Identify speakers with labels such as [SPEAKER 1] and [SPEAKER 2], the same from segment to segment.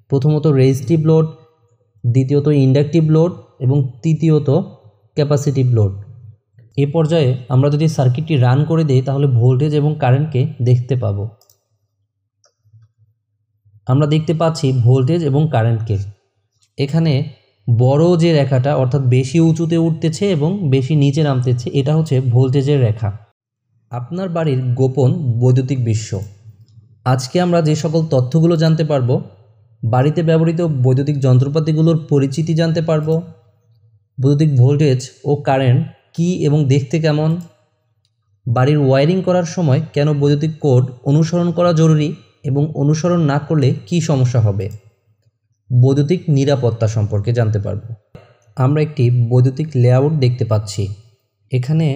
[SPEAKER 1] প্রথমত resistive load, দ্বিতীয়ত inductive load এবং তৃতীয়ত ক্যাপাসিটিভ লোড। এ পর্যায়ে আমরা যদি সার্কিটটি রান করে দিই তাহলে ভোল্টেজ এবং কারেন্টকে দেখতে পাবো। আমরা দেখতে পাচ্ছি ভোল্টেজ এবং কারেন্টকে। এখানে বড় যে রেখাটা অর্থাৎ বেশি উঁচুতে উঠতেছে এবং বেশি নিচে নামতেছে, এটা হচ্ছে ভোল্টেজের রেখা। আপনার বাড়ির গোপন বৈদ্যুতিক বিশ্ব। আজকে আমরা যে সকল তথ্যগুলো জানতে পারবো, বাড়িতে ব্যবহৃত বৈদ্যুতিক যন্ত্রপাতিগুলোর পরিচিতি জানতে পারবো, বৈদ্যুতিক ভোল্টেজ ও কারেন্ট কী এবং দেখতে কেমন, বাড়ির ওয়্যারিং করার সময় কেন বৈদ্যুতিক কোড অনুসরণ করা জরুরি এবং অনুসরণ না করলে কী সমস্যা হবে, বৈদ্যুতিক নিরাপত্তা সম্পর্কে জানতে পারব। আমরা একটি বৈদ্যুতিক লেআউট দেখতে পাচ্ছি। এখানে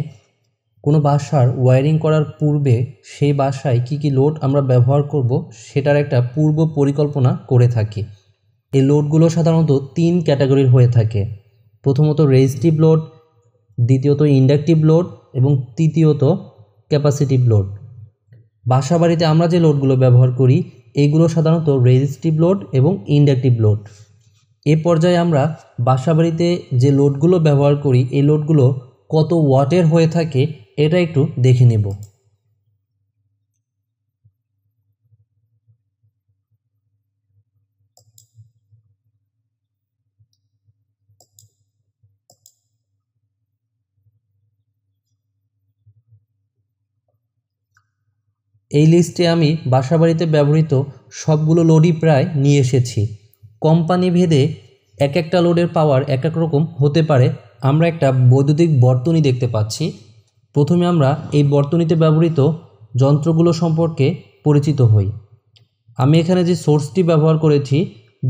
[SPEAKER 1] কোনো বাসার ওয়্যারিং করার পূর্বে সেই বাসায় কী কী লোড আমরা ব্যবহার করব সেটার একটা পূর্ব পরিকল্পনা করে থাকি। এই লোডগুলো সাধারণত 3 ক্যাটাগরির হয়ে থাকে। প্রথমত রেজিস্টিভ লোড, দ্বিতীয়ত ইন্ডাকটিভ লোড এবং তৃতীয়ত ক্যাপাসিটিভ লোড। বাসা বাড়িতে আমরা যে লোডগুলো ব্যবহার করি এইগুলো সাধারণত রেজিস্টিভ লোড এবং ইন্ডাকটিভ লোড। এ পর্যায়ে আমরা বাসা বাড়িতে যে লোডগুলো ব্যবহার করি এই লোডগুলো কত ওয়াটের হয়ে থাকে এটা একটু দেখে নেব। এই লিস্টে আমি বাসাবাড়িতে ব্যবহৃত সবগুলো লোডই প্রায় নিয়ে এসেছি। কোম্পানি ভেদে এক একটা লোডের পাওয়ার এক এক রকম হতে পারে। আমরা একটা বৈদ্যুতিক বর্তনী দেখতে পাচ্ছি। প্রথমে আমরা এই বর্তনীতে ব্যবহৃত যন্ত্রগুলো সম্পর্কে পরিচিত হই। আমি এখানে যে সোর্সটি ব্যবহার করেছি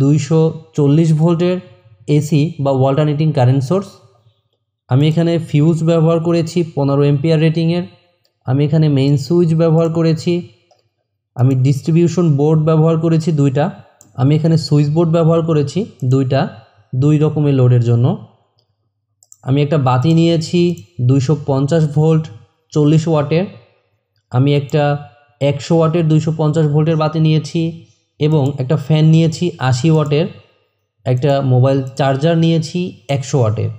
[SPEAKER 1] 240 ভোল্টের এসি বা অল্টারনেটিং কারেন্ট সোর্স। আমি এখানে ফিউজ ব্যবহার করেছি 15 এম্পিয়ার রেটিংয়ের। আমি এখানে মেইন সুইচ ব্যবহার করেছি। আমি ডিস্ট্রিবিউশন বোর্ড ব্যবহার করেছি 2টা। আমি এখানে সুইচ বোর্ড ব্যবহার করেছি 2টা, 2 রকমের লোডের জন্য। আমি একটা বাতি নিয়েছি 250 ভোল্ট 40 ওয়াটের। আমি একটা 100 ওয়াটের 250 ভোল্টের বাতি নিয়েছি এবং একটা ফ্যান নিয়েছি 80 ওয়াটের। একটা মোবাইল চার্জার নিয়েছি 100 ওয়াটের।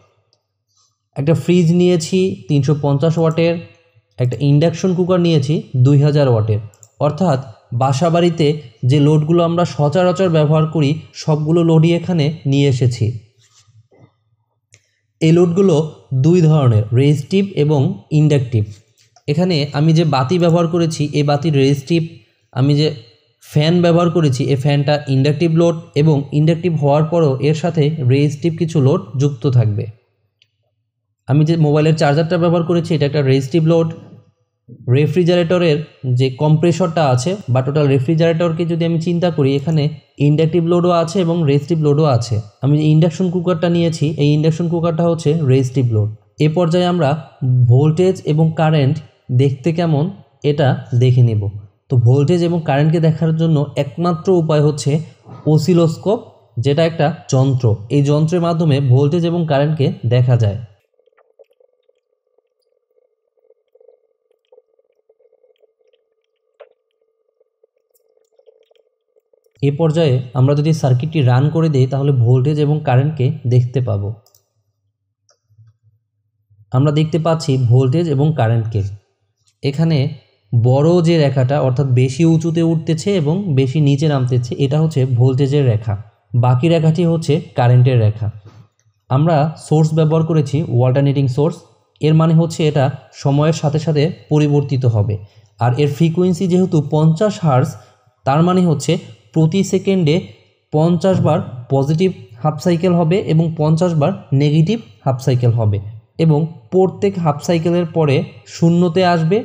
[SPEAKER 1] একটা ফ্রিজ নিয়েছি 350 ওয়াটের। একটা ইন্ডাকশন কুকার নিয়েছি 2000 ওয়াটের। অর্থাৎ বাসা বাড়িতে যে লোডগুলো আমরা সচরাচর ব্যবহার করি সবগুলো লোডই এখানে নিয়ে এসেছি। এই লোডগুলো 2 ধরনের, রেজিস্টিভ এবং ইন্ডাকটিভ। এখানে আমি যে বাতি ব্যবহার করেছি এই বাতির রেজিস্টিভ। আমি যে ফ্যান ব্যবহার করেছি এই ফ্যানটা ইন্ডাকটিভ লোড এবং ইন্ডাকটিভ হওয়ার পরও এর সাথে রেজিস্টিভ কিছু লোড যুক্ত থাকবে। আমি যে মোবাইলের চার্জারটা ব্যবহার করেছি এটা একটা রেজিস্টিভ লোড। রেফ্রিজারেটরের যে কম্প্রেসরটা আছে বা টোটাল রেফ্রিজারেটরকে যদি আমি চিন্তা করি এখানে ইন্ডাকটিভ লোডও আছে এবং রেজিস্টিভ লোডও আছে। আমি যে ইন্ডাকশন কুকারটা নিয়েছি এই ইন্ডাকশন কুকারটা হচ্ছে রেজিস্টিভ লোড। এ পর্যায়ে আমরা ভোল্টেজ এবং কারেন্ট দেখতে কেমন এটা দেখে নেব। তো ভোল্টেজ এবং কারেন্টকে দেখার জন্য একমাত্র উপায় হচ্ছে অসিলোস্কোপ, যেটা একটা যন্ত্র। এই যন্ত্রের মাধ্যমে ভোল্টেজ এবং কারেন্টকে দেখা যায়। এ পর্যায়ে আমরা যদি সার্কিটটি রান করে দিই তাহলে ভোল্টেজ এবং কারেন্টকে দেখতে পাবো। আমরা দেখতে পাচ্ছি ভোল্টেজ এবং কারেন্টকে। এখানে বড় যে রেখাটা অর্থাৎ বেশি উঁচুতে উঠতেছে এবং বেশি নিচে নামতেছে এটা হচ্ছে ভোল্টেজের রেখা। বাকি রেখাটি হচ্ছে কারেন্টের রেখা। আমরা সোর্স ব্যবহার করেছি অল্টারনেটিং সোর্স। এর মানে হচ্ছে এটা সময়ের সাথে সাথে পরিবর্তিত হবে। আর এর ফ্রিকোয়েন্সি যেহেতু 50 হার্জ, তার মানে হচ্ছে প্রতি সেকেন্ডে 50 বার পজিটিভ হাফ সাইকেল হবে এবং 50 বার নেগেটিভ হাফ সাইকেল হবে এবং প্রত্যেক হাফ সাইকেলের পরে শূন্যতে আসবে,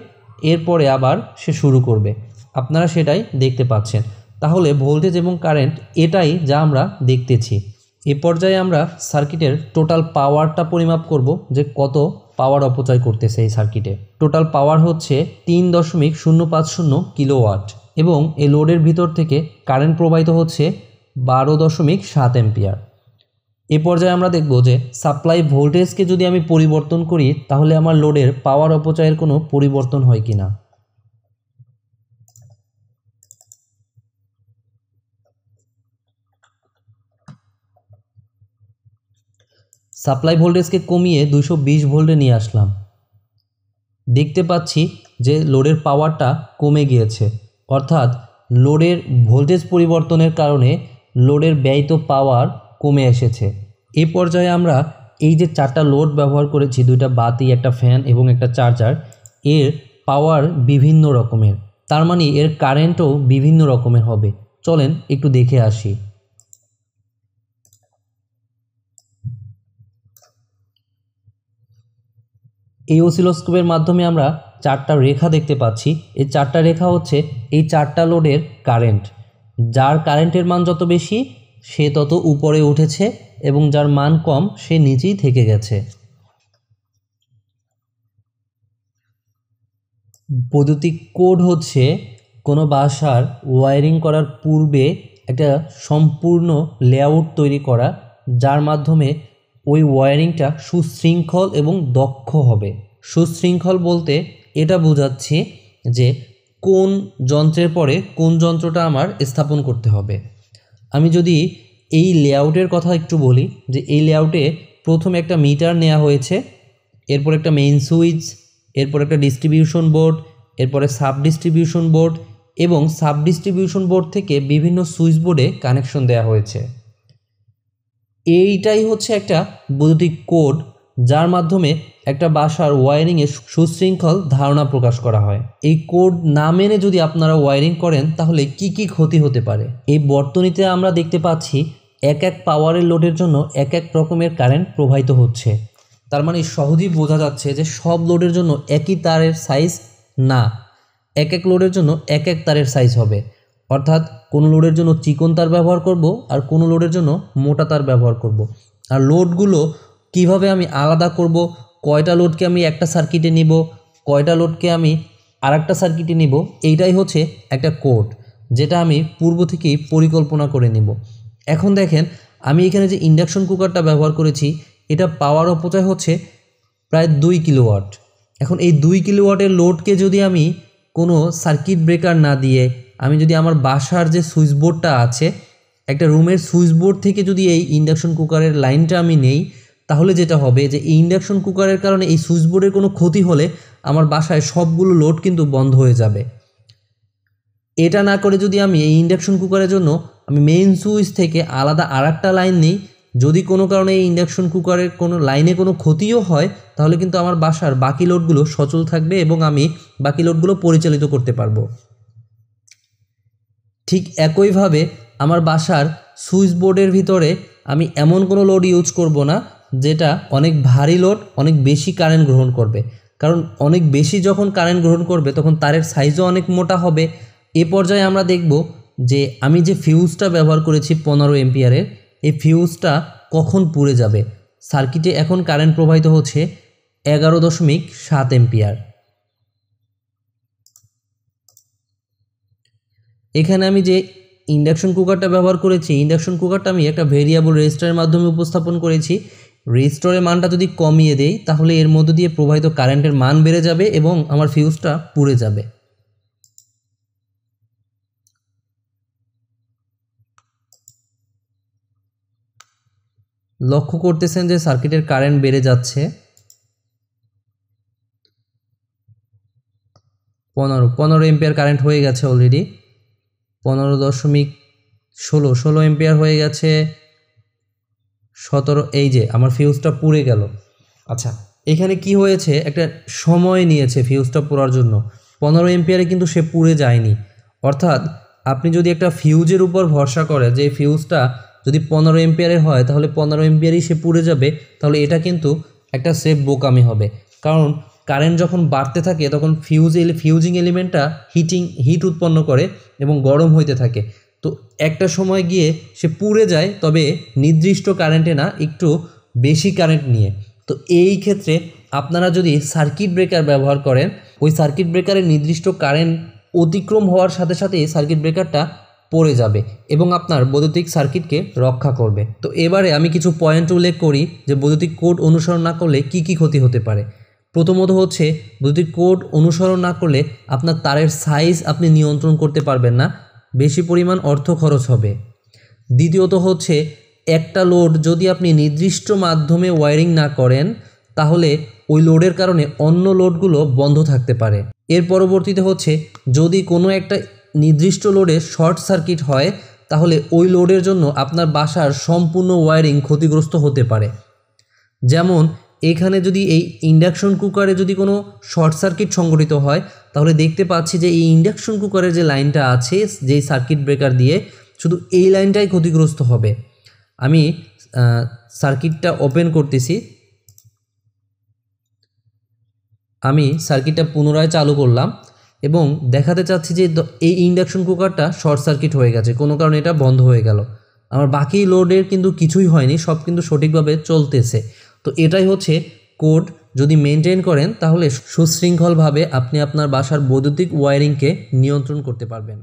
[SPEAKER 1] এরপরে আবার সে শুরু করবে। আপনারা সেটাই দেখতে পাচ্ছেন। তাহলে ভোল্টেজ এবং কারেন্ট এটাই যা আমরা দেখতেছি। এ পর্যায়ে আমরা সার্কিটের টোটাল পাওয়ারটা পরিমাপ করব যে কত পাওয়ার অপচয় করতেছে এই সার্কিটে। টোটাল পাওয়ার হচ্ছে 3.050 কিলোওয়াট এবং এই লোডের ভিতর থেকে কারেন্ট প্রবাহিত হচ্ছে 12.7 অ্যাম্পিয়ার। এ পর্যায়ে আমরা দেখব যে সাপ্লাই ভোল্টেজকে যদি আমি পরিবর্তন করি তাহলে আমার লোডের পাওয়ার অপচয়ের কোনো পরিবর্তন হয় কিনা। সাপ্লাই ভোল্টেজকে কমিয়ে 220 ভোল্টে নিয়ে আসলাম। দেখতে পাচ্ছি যে লোডের পাওয়ারটা কমে গিয়েছে, অর্থাৎ লোডের ভোল্টেজ পরিবর্তনের কারণে লোডের ব্যয়িত পাওয়ার কমে এসেছে। এই পর্যায়ে আমরা এই যে 4টা লোড ব্যবহার করেছি, 2টা বাতি, একটা ফ্যান এবং একটা চার্জার, এর পাওয়ার বিভিন্ন রকমের, তার মানে এর কারেন্টও বিভিন্ন রকমের হবে। চলেন একটু দেখে আসি। এই অসিলোস্কোপের মাধ্যমে আমরা 4টা রেখা দেখতে পাচ্ছি। এই 4টা রেখা হচ্ছে এই 4টা লোডের কারেন্ট। যার কারেন্টের মান যত বেশি সে তত উপরে উঠেছে এবং যার মান কম সে নিচেই থেকে গেছে। বৈদ্যুতিক কোড হচ্ছে কোনো বাসার ওয়্যারিং করার পূর্বে একটা সম্পূর্ণ লেআউট তৈরি করা, যার মাধ্যমে ওই ওয়্যারিংটা সুশৃঙ্খল এবং দক্ষ হবে। সুশৃঙ্খল বলতে এটা বোঝাচ্ছি যে কোন যন্ত্রের পরে কোন যন্ত্রটা আমার স্থাপন করতে হবে। আমি যদি এই লেআউটের কথা একটু বলি, যে এই লেআউটে প্রথমে একটা মিটার নেওয়া হয়েছে, এরপর একটা মেইন সুইচ, এরপর একটা ডিস্ট্রিবিউশন বোর্ড, এরপরে সাব ডিস্ট্রিবিউশন বোর্ড এবং সাব ডিস্ট্রিবিউশন বোর্ড থেকে বিভিন্ন সুইচ বোর্ডে কানেকশন দেওয়া হয়েছে। এইটাই হচ্ছে একটা বৈদ্যুতিক কোড, যার মাধ্যমে একটা বাসার ওয়্যারিংয়ে সুশৃঙ্খল ধারণা প্রকাশ করা হয়। এই কোড না মেনে যদি আপনারা ওয়্যারিং করেন তাহলে কি কি ক্ষতি হতে পারে। এই বর্তনীতে আমরা দেখতে পাচ্ছি এক এক পাওয়ারের লোডের জন্য এক এক রকমের কারেন্ট প্রবাহিত হচ্ছে। তার মানে সহজেই বোঝা যাচ্ছে যে সব লোডের জন্য একই তারের সাইজ না, এক এক লোডের জন্য এক এক তারের সাইজ হবে। অর্থাৎ কোনো লোডের জন্য চিকন তার ব্যবহার করব আর কোনো লোডের জন্য মোটা তার ব্যবহার করব। আর লোডগুলো কিভাবে আমি আলাদা করব, কয়টা লোডকে আমি একটা সার্কিটে নিব, কয়টা লোডকে আমি আরেকটা সার্কিটে নিব, এইটাই হচ্ছে একটা কোড, যেটা আমি পূর্ব থেকেই পরিকল্পনা করে নিব। এখন দেখেন আমি এখানে যে ইন্ডাকশন কুকারটা ব্যবহার করেছি, এটা পাওয়ার অপচয় হচ্ছে প্রায় 2 কিলোওয়াট। এখন এই 2 কিলোওয়াটের লোডকে যদি আমি কোনো সার্কিট ব্রেকার না দিয়ে আমি যদি আমার বাসার যে সুইচ বোর্ডটা আছে, একটা রুমের সুইচ বোর্ড থেকে যদি এই ইন্ডাকশন কুকারের লাইনটা আমি নেই, তাহলে যেটা হবে যে এই ইন্ডাকশন কুকারের কারণে এই সুইচ বোর্ডের কোনো ক্ষতি হলে আমার বাসায় সবগুলো লোড কিন্তু বন্ধ হয়ে যাবে। এটা না করে যদি আমি এই ইন্ডাকশন কুকারের জন্য আমি মেইন সুইচ থেকে আলাদা আরেকটা লাইন নিই, যদি কোনো কারণে এই ইন্ডাকশন কুকারের কোনো লাইনে কোনো ক্ষতিও হয়, তাহলে কিন্তু আমার বাসার বাকি লোডগুলো সচল থাকবে এবং আমি বাকি লোডগুলো পরিচালিত করতে পারবো। ঠিক একইভাবে আমার বাসার সুইচ বোর্ডের ভিতরে আমি এমন কোনো লোড ইউজ করব না যেটা অনেক ভারী লোড, অনেক বেশি কারেন্ট গ্রহণ করবে। কারণ অনেক বেশি যখন কারেন্ট গ্রহণ করবে তখন তারের সাইজও অনেক মোটা হবে। এ পর্যায়ে আমরা দেখব যে আমি যে ফিউজটা ব্যবহার করেছি 15 এম্পিয়ারের, এই ফিউজটা কখন পুড়ে যাবে। সার্কিটে এখন কারেন্ট প্রবাহিত হচ্ছে 11.7 এম্পিয়ার। এখানে আমি যে ইন্ডাকশন কুকারটা ব্যবহার করেছি, ইন্ডাকশন কুকারটা আমি একটা ভেরিয়েবল রেজিস্টারের মাধ্যমে উপস্থাপন করেছি। রেজিস্টারের মানটা যদি কমিয়ে দেই তাহলে এর মধ্য দিয়ে প্রবাহিত কারেন্টের মান বেড়ে যাবে এবং আমার ফিউজটা পুড়ে যাবে। লক্ষ্য করতেছেন যে সার্কিটের কারেন্ট বেড়ে যাচ্ছে। 15 এম্পিয়ার কারেন্ট হয়ে গেছে অলরেডি। 15.16 এম্পিয়ার হয়ে গেছে। 17, এই যে আমার ফিউজটা পুড়ে গেল। আচ্ছা, এখানে কি হয়েছে, একটা সময় নিয়েছে ফিউজটা পোড়ার জন্য। 15 এম্পিয়ারে কিন্তু সে পুড়ে যায়নি। অর্থাৎ আপনি যদি একটা ফিউজের উপর ভরসা করেন যে ফিউজটা যদি 15 এম্পিয়ারের হয় তাহলে 15 এম্পিয়ারই সে পুড়ে যাবে, তাহলে এটা কিন্তু একটা সেফ বোকামি হবে। কারণ কারেন্ট যখন বাড়তে থাকে তখন ফিউজিং এলিমেন্টটা হিট উৎপন্ন করে এবং গরম হইতে থাকে। তো একটা সময় গিয়ে সে পুড়ে যায়, তবে নির্দিষ্ট কারেন্টে না, একটু বেশি কারেন্ট নিয়ে। তো এই ক্ষেত্রে আপনারা যদি সার্কিট ব্রেকার ব্যবহার করেন, ওই সার্কিট ব্রেকারের নির্দিষ্ট কারেন্ট অতিক্রম হওয়ার সাথে সাথেই সার্কিট ব্রেকারটা পড়ে যাবে এবং আপনার বৈদ্যুতিক সার্কিটকে রক্ষা করবে। তো এবারে আমি কিছু পয়েন্ট উল্লেখ করি যে বৈদ্যুতিক কোড অনুসরণ না করলে কি কি ক্ষতি হতে পারে। প্রথমত হচ্ছে বৈদ্যুতিক কোড অনুসরণ না করলে আপনার তারের সাইজ আপনি নিয়ন্ত্রণ করতে পারবেন না, বেশি পরিমাণ অর্থ খরচ হবে। দ্বিতীয়ত হচ্ছে একটা লোড যদি আপনি নির্দিষ্ট মাধ্যমে ওয়্যারিং না করেন তাহলে ওই লোডের কারণে অন্য লোডগুলো বন্ধ থাকতে পারে। এর পরবর্তীতে হচ্ছে যদি কোনো একটা নির্দিষ্ট লোডে শর্ট সার্কিট হয় তাহলে ওই লোডের জন্য আপনার বাসার সম্পূর্ণ ওয়্যারিং ক্ষতিগ্রস্ত হতে পারে। যেমন এখানে যদি এই ইন্ডাকশন কুকারে যদি কোনো শর্ট সার্কিট সংঘটিত হয় তাহলে দেখতে পাচ্ছি যে এই ইন্ডাকশন কুকারের যে লাইনটা আছে যেই সার্কিট ব্রেকার দিয়ে শুধু এই লাইনটাই ক্ষতিগ্রস্ত হবে। আমি সার্কিটটা ওপেন করতেছি, আমি সার্কিটটা পুনরায় চালু করলাম এবং দেখাতে চাচ্ছি যে এই ইন্ডাকশন কুকারটা শর্ট সার্কিট হয়ে গেছে, কোনো কারণে এটা বন্ধ হয়ে গেল। আমার বাকি লোডের কিন্তু কিছুই হয়নি, সব কিন্তু সঠিকভাবে চলতেছে। তো এটাই হচ্ছে কোড। যদি মেনটেন করেন তাহলে সুশৃঙ্খলভাবে আপনি আপনার বাসার বৈদ্যুতিক ওয়্যারিংকে নিয়ন্ত্রণ করতে পারবেন।